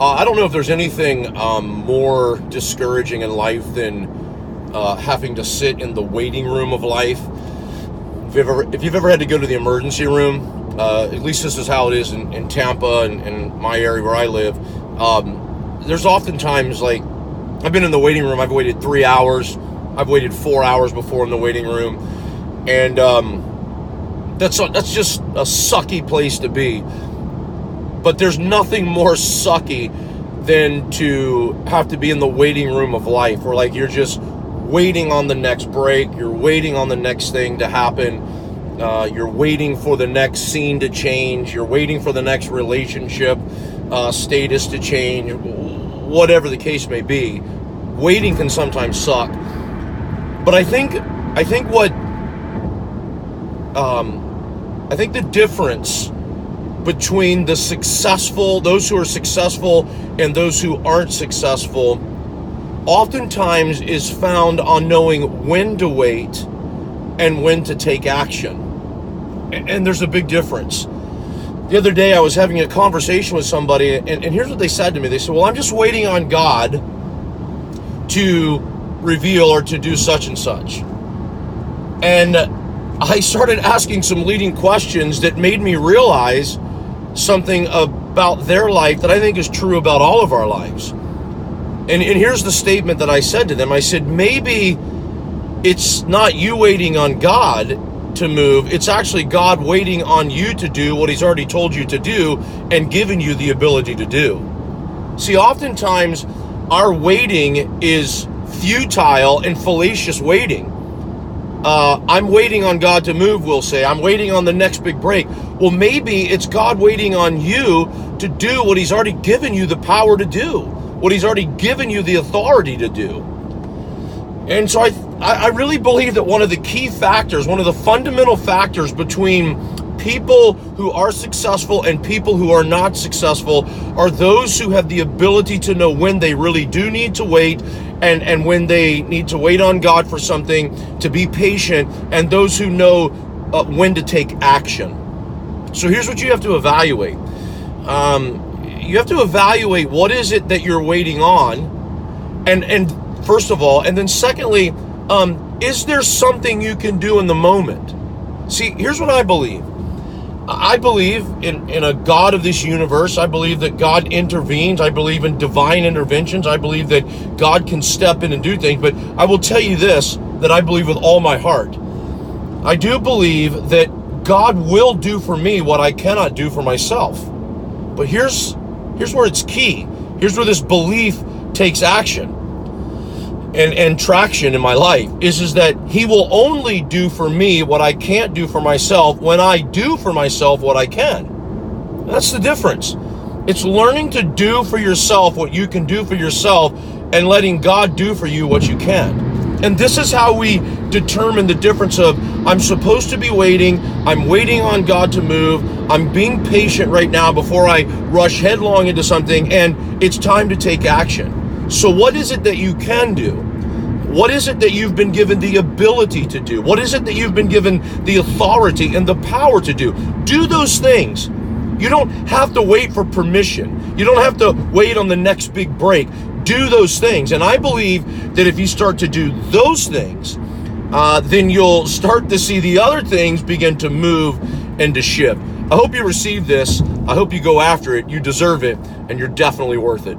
I don't know if there's anything more discouraging in life than having to sit in the waiting room of life. If you've ever had to go to the emergency room, at least this is how it is in Tampa and my area where I live. There's oftentimes, like, I've been in the waiting room. I've waited 3 hours. I've waited 4 hours before in the waiting room, and that's just a sucky place to be. But there's nothing more sucky than to have to be in the waiting room of life, where like you're just waiting on the next break, you're waiting on the next thing to happen, you're waiting for the next scene to change, you're waiting for the next relationship status to change, whatever the case may be. Waiting can sometimes suck. But I think the difference between those who are successful and those who aren't successful oftentimes is found on knowing when to wait and when to take action. And there's a big difference. The other day I was having a conversation with somebody, and here's what they said to me. They said, well, I'm just waiting on God to reveal or to do such and such. And I started asking some leading questions that made me realize something about their life that I think is true about all of our lives. And here's the statement that I said to them. I said, maybe it's not you waiting on God to move. It's actually God waiting on you to do what he's already told you to do and given you the ability to do. See, oftentimes our waiting is futile and fallacious waiting. I'm waiting on God to move, we'll say. I'm waiting on the next big break. Well, maybe it's God waiting on you to do what he's already given you the power to do, what he's already given you the authority to do. And so I really believe that one of the key factors, one of the fundamental factors between people who are successful and people who are not successful are those who have the ability to know when they really do need to wait and when they need to wait on God for something, to be patient, and those who know when to take action. So here's what you have to evaluate. You have to evaluate what is it that you're waiting on, and first of all, and then secondly, is there something you can do in the moment? See, here's what I believe. I believe in a God of this universe. I believe that God intervenes. I believe in divine interventions. I believe that God can step in and do things. But I will tell you this, that I believe with all my heart. I do believe that God will do for me what I cannot do for myself. But here's where it's key. Here's where this belief takes action and traction in my life is that he will only do for me what I can't do for myself when I do for myself what I can. That's the difference. It's learning to do for yourself what you can do for yourself and letting God do for you what you can. And this is how we determine the difference of I'm supposed to be waiting, I'm waiting on God to move, I'm being patient right now before I rush headlong into something, and it's time to take action. So what is it that you can do? What is it that you've been given the ability to do? What is it that you've been given the authority and the power to do? Do those things. You don't have to wait for permission. You don't have to wait on the next big break. Do those things. And I believe that if you start to do those things, then you'll start to see the other things begin to move and to shift. I hope you receive this. I hope you go after it. You deserve it, and you're definitely worth it.